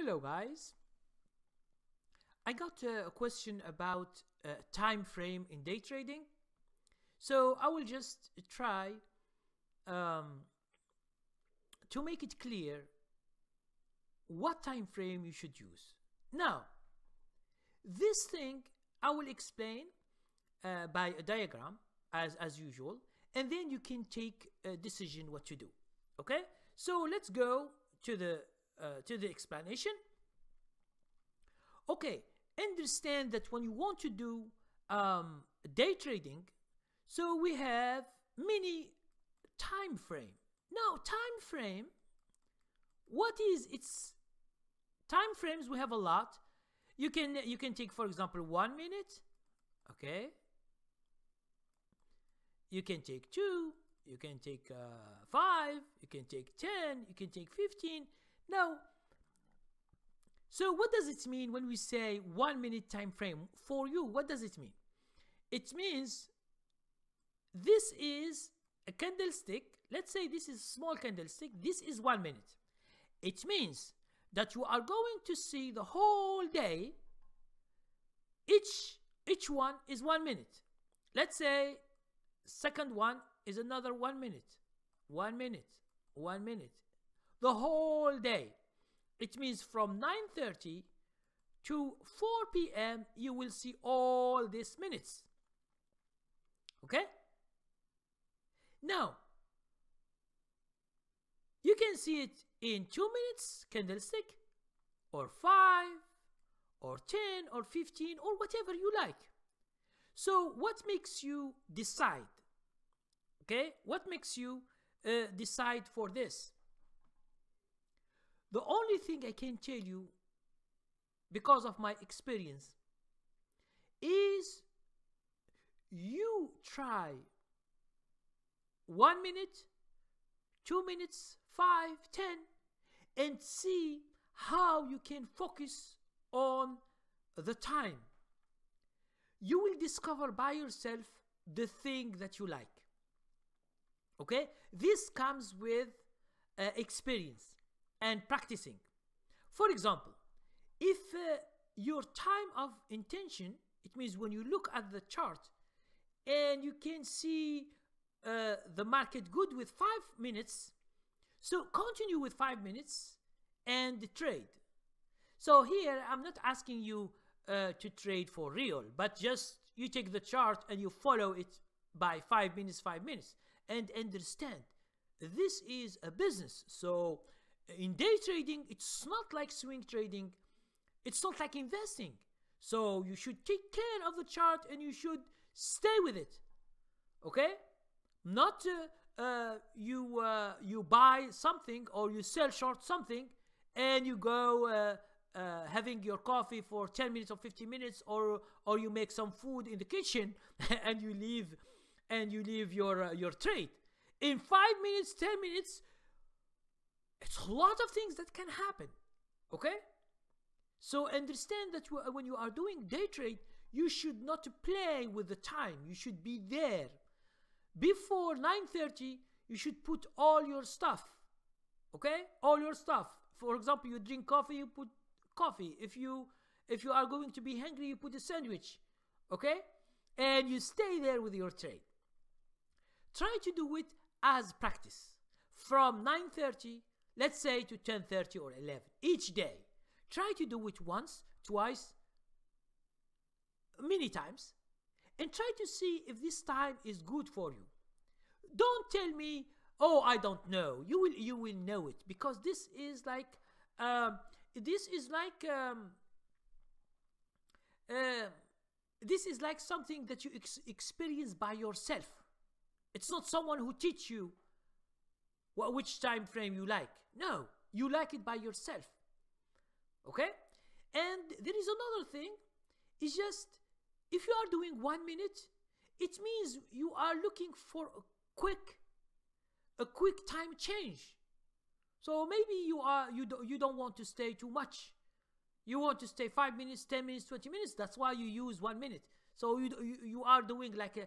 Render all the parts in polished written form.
Hello guys, I got a question about time frame in day trading. So I will just try um, to make it clear what time frame you should use. Now, this thing I will explain by a diagram as usual, and then you can take a decision what to do. Okay, so let's go to the explanation. Okay, understand that when you want to do day trading, so we have many time frame. Now, time frame, what is its time frames? We have a lot. You can take, for example, 1 minute. Okay, you can take 2, you can take 5, you can take 10, you can take 15. Now, so what does it mean when we say 1 minute time frame? For you, what does it mean? It means this is a candlestick. Let's say this is a small candlestick. This is 1 minute. It means that you are going to see the whole day. Each one is 1 minute. Let's say second one is another 1 minute. 1 minute. 1 minute. The whole day. It means from 9:30 to 4 p.m. you will see all these minutes. Okay? Now, you can see it in 2 minutes candlestick, or 5, or 10, or 15, or whatever you like. So what makes you decide? Okay? What makes you decide for this? The only thing I can tell you, because of my experience, is you try 1 minute, 2 minutes, 5, 10, and see how you can focus on the time. You will discover by yourself the thing that you like. Okay? This comes with experience and practicing. For example, if your time of intention, it means when you look at the chart and you can see the market good with 5 minutes, so continue with 5 minutes and trade. So here I'm not asking you to trade for real, but just you take the chart and you follow it by 5 minutes, 5 minutes, and understand this is a business. So in day trading, it's not like swing trading, it's not like investing. So you should take care of the chart and you should stay with it. Okay? Not you buy something or you sell short something and you go having your coffee for 10 minutes or 15 minutes, or you make some food in the kitchen and you leave your trade. In 5 minutes, 10 minutes, it's a lot of things that can happen. Okay? So understand that when you are doing day trade, you should not play with the time. You should be there. Before 9:30, you should put all your stuff. Okay? All your stuff. For example, you drink coffee, you put coffee. If you are going to be hungry, you put a sandwich. Okay? And you stay there with your trade. Try to do it as practice. From 9:30, let's say, to 10:30 or 11 each day. Try to do it once, twice, many times, and try to see if this time is good for you. Don't tell me, oh, I don't know. You will know it, because this is like something that you experience by yourself. It's not someone who teach you which time frame you like. No, you like it by yourself. Okay? And there is another thing. It's just, if you are doing 1 minute, it means you are looking for a quick time change. So maybe you don't want to stay too much. You want to stay 5 minutes, 10 minutes, 20 minutes. That's why you use 1 minute. So you are doing like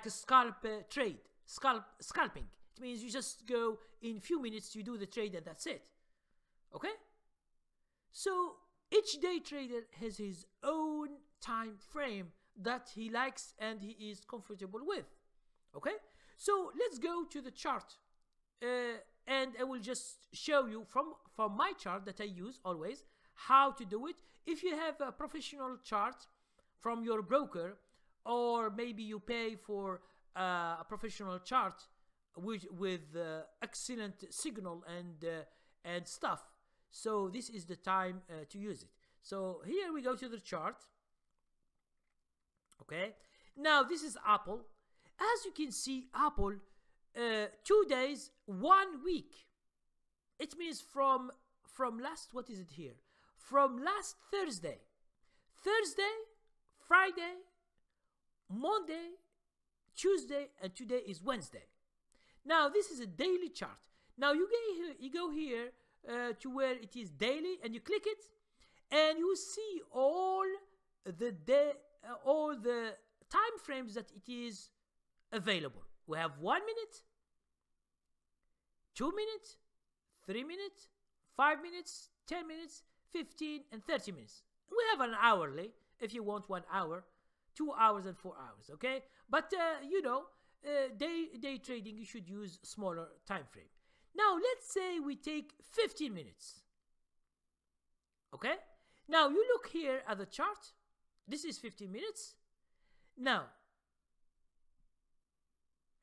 a scalp trade, scalping. It means you just go in few minutes, you do the trade, and that's it. Okay? So each day trader has his own time frame that he likes and he is comfortable with. Okay, so let's go to the chart, and I will just show you from my chart that I use always how to do it. If you have a professional chart from your broker, or maybe you pay for a professional chart with excellent signal and stuff, so this is the time to use it. So here we go to the chart. Okay, now this is Apple. As you can see, Apple, 2 days, 1 week. It means from last, what is it here? From last Thursday, Friday, Monday, Tuesday, and today is Wednesday. Now this is a daily chart. Now you go here to where it is daily, and you click it, and you see all the time frames that it is available. We have 1 minute, 2 minutes, 3 minutes, 5 minutes, 10 minutes, 15 and 30 minutes. We have an hourly if you want 1 hour, 2 hours and 4 hours. Okay, but you know, day trading, you should use smaller time frame. Now let's say we take 15 minutes. Okay, now you look here at the chart. This is 15 minutes. Now,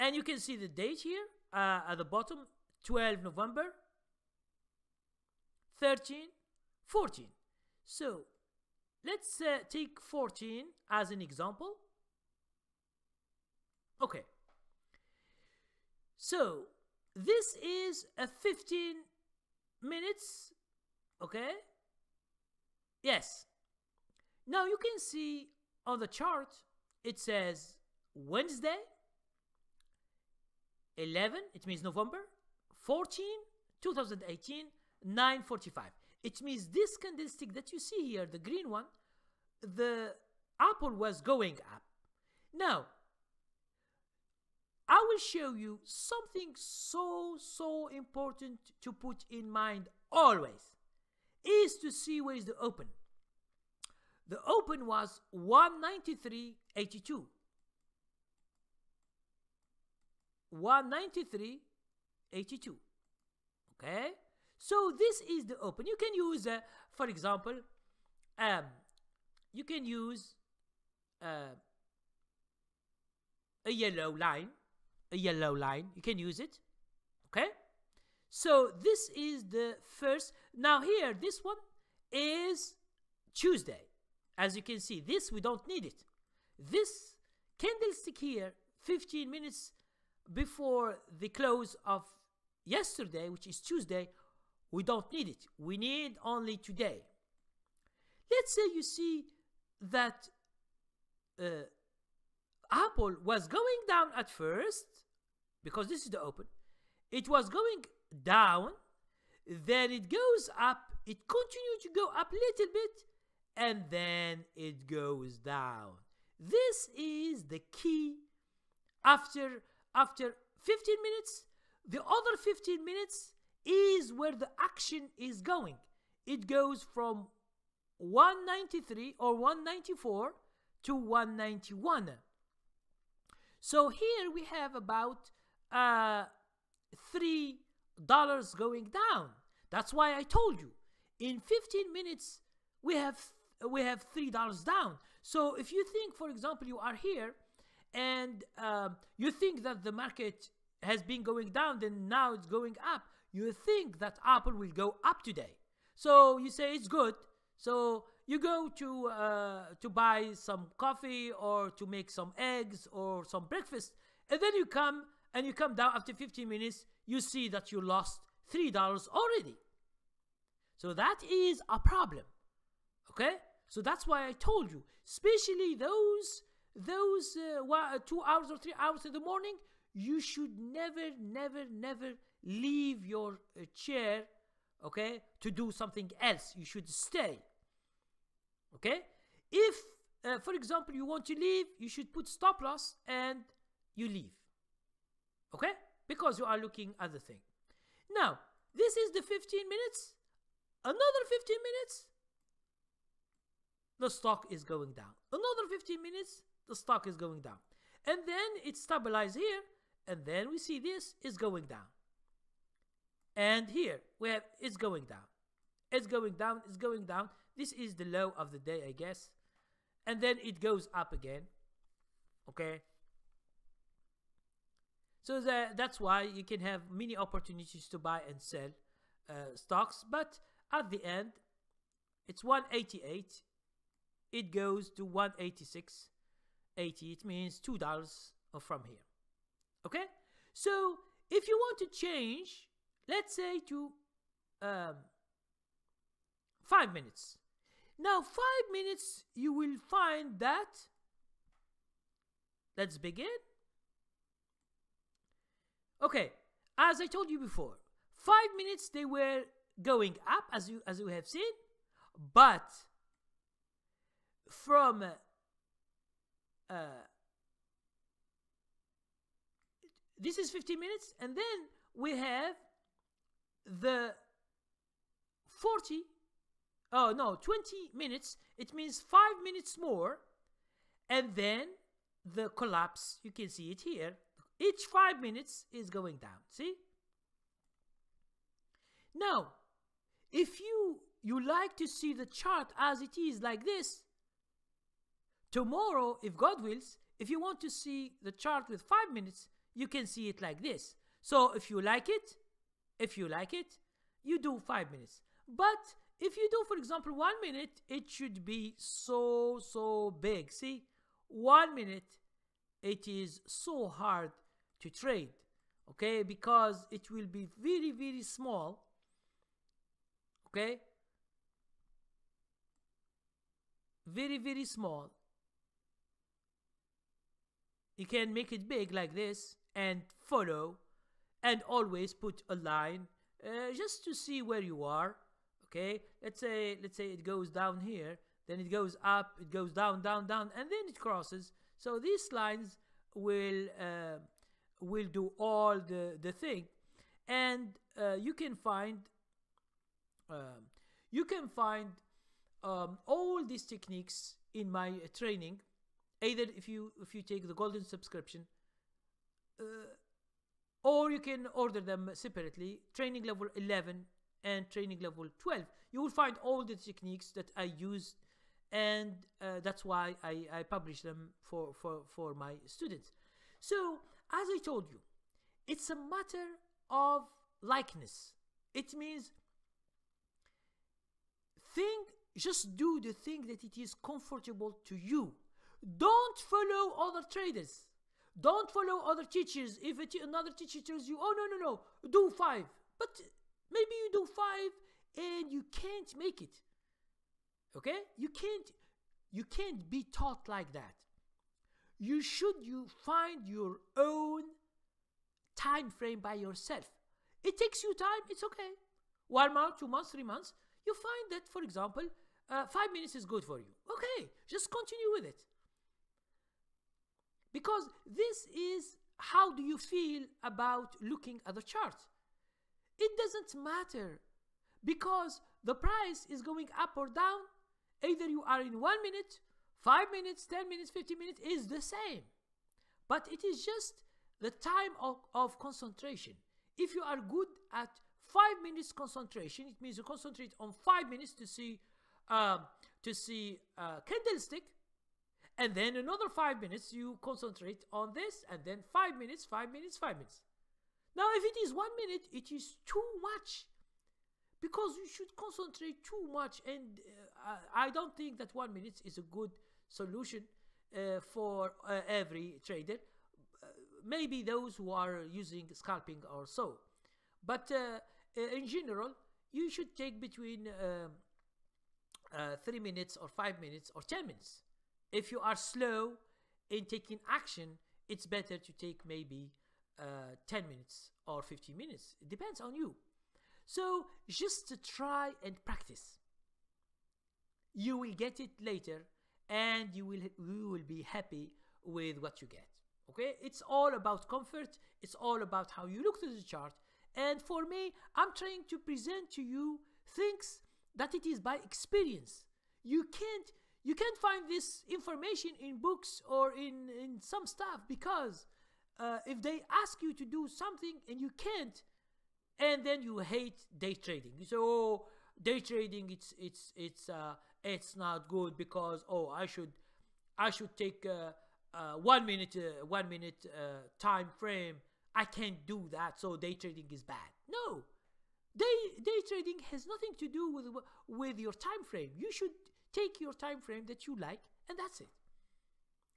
and you can see the date here at the bottom, 12 November, 13, 14. So let's take 14 as an example. Okay. So this is a 15 minutes. Okay. Yes. Now you can see on the chart, it says Wednesday, 11, it means November, 14, 2018, 9:45. It means this candlestick that you see here, the green one, the Apple was going up. Now, I will show you something so important to put in mind always, is to see where is the open. The open was 193.82. 193.82. Okay, so this is the open. You can use, for example, you can use a yellow line. You can use it. Okay, so this is the first. Now here, this one is Tuesday. As you can see, this we don't need it. This candlestick here, 15 minutes before the close of yesterday, which is Tuesday, we don't need it. We need only today. Let's say you see that Apple was going down at first, because this is the open. It was going down, then it goes up, it continued to go up a little bit, and then it goes down. This is the key. After 15 minutes, the other 15 minutes is where the action is going. It goes from 193 or 194 to 191. So here we have about $3 going down. That's why I told you in 15 minutes we have $3 down. So if you think, for example, you are here and you think that the market has been going down, then now it's going up, you think that Apple will go up today. So you say it's good. So you go to buy some coffee or to make some eggs or some breakfast, and then you come down after 15 minutes, you see that you lost $3 already. So that is a problem. Okay? So that's why I told you, especially those 2 hours or 3 hours in the morning, you should never leave your chair, okay, to do something else. You should stay. Okay? If, for example, you want to leave, you should put stop loss and you leave. Okay? Because you are looking at the thing. Now, this is the 15 minutes. Another 15 minutes, the stock is going down. Another 15 minutes, the stock is going down. And then it stabilizes here, and then we see this is going down. And here we have it's going down. It's going down, it's going down. This is the low of the day, I guess. And then it goes up again. Okay? So that's why you can have many opportunities to buy and sell stocks. But at the end, it's 188. It goes to 186.80. It means $2 from here. Okay? So if you want to change, let's say to 5 minutes. Now 5 minutes, you will find that, let's begin. Okay, as I told you before, 5 minutes they were going up as you have seen, but from this is 15 minutes, and then we have the 20 minutes. It means 5 minutes more, and then the collapse, you can see it here. Each 5 minutes is going down, see? Now, if you like to see the chart as it is like this, tomorrow, if God wills, if you want to see the chart with 5 minutes, you can see it like this. So if you like it, you do 5 minutes. But if you do, for example, 1 minute, it should be so big. See, 1 minute, it is so hard to trade, okay, because it will be very small, okay, very small. You can make it big like this and follow, and always put a line just to see where you are. Okay, let's say it goes down here, then it goes up, it goes down, and then it crosses. So these lines will do all the thing, and you can find all these techniques in my training. Either if you take the golden subscription, or you can order them separately, training level 11 and training level 12. You will find all the techniques that I used, and that's why I publish them for my students. So as I told you, it's a matter of likeness. It means just do the thing that it is comfortable to you. Don't follow other traders. Don't follow other teachers. If another teacher tells you, oh no, do 5, but maybe you do 5 and you can't make it. Okay? You can't be taught like that. You find your own time frame by yourself. It takes you time, it's okay. 1 month, 2 months, 3 months, you find that, for example, 5 minutes is good for you. Okay, just continue with it. Because this is how do you feel about looking at the chart. It doesn't matter, because the price is going up or down. Either you are in 1 minute, 5 minutes, 10 minutes, 15 minutes, is the same. But it is just the time of concentration. If you are good at 5 minutes concentration, it means you concentrate on 5 minutes to see candlestick, and then another 5 minutes you concentrate on this, and then 5 minutes, 5 minutes, 5 minutes. Now, if it is 1 minute, it is too much, because you should concentrate too much, and I don't think that 1 minute is a good solution for every trader. Maybe those who are using scalping or so, but in general, you should take between 3 minutes or 5 minutes or 10 minutes. If you are slow in taking action, it's better to take maybe 10 minutes or 15 minutes. It depends on you. So just try and practice. You will get it later, and you will be happy with what you get. Okay, it's all about comfort. It's all about how you look to the chart. And for me, I'm trying to present to you things that it is by experience. You can't find this information in books or in some stuff, because if they ask you to do something and you can't, and then you hate day trading. You say, oh, day trading, it's not good because, oh, I should take 1 minute time frame. I can't do that, so day trading is bad. No, day trading has nothing to do with your time frame. You should take your time frame that you like, and that's it.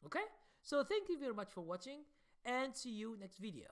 Okay? So thank you very much for watching, and see you next video.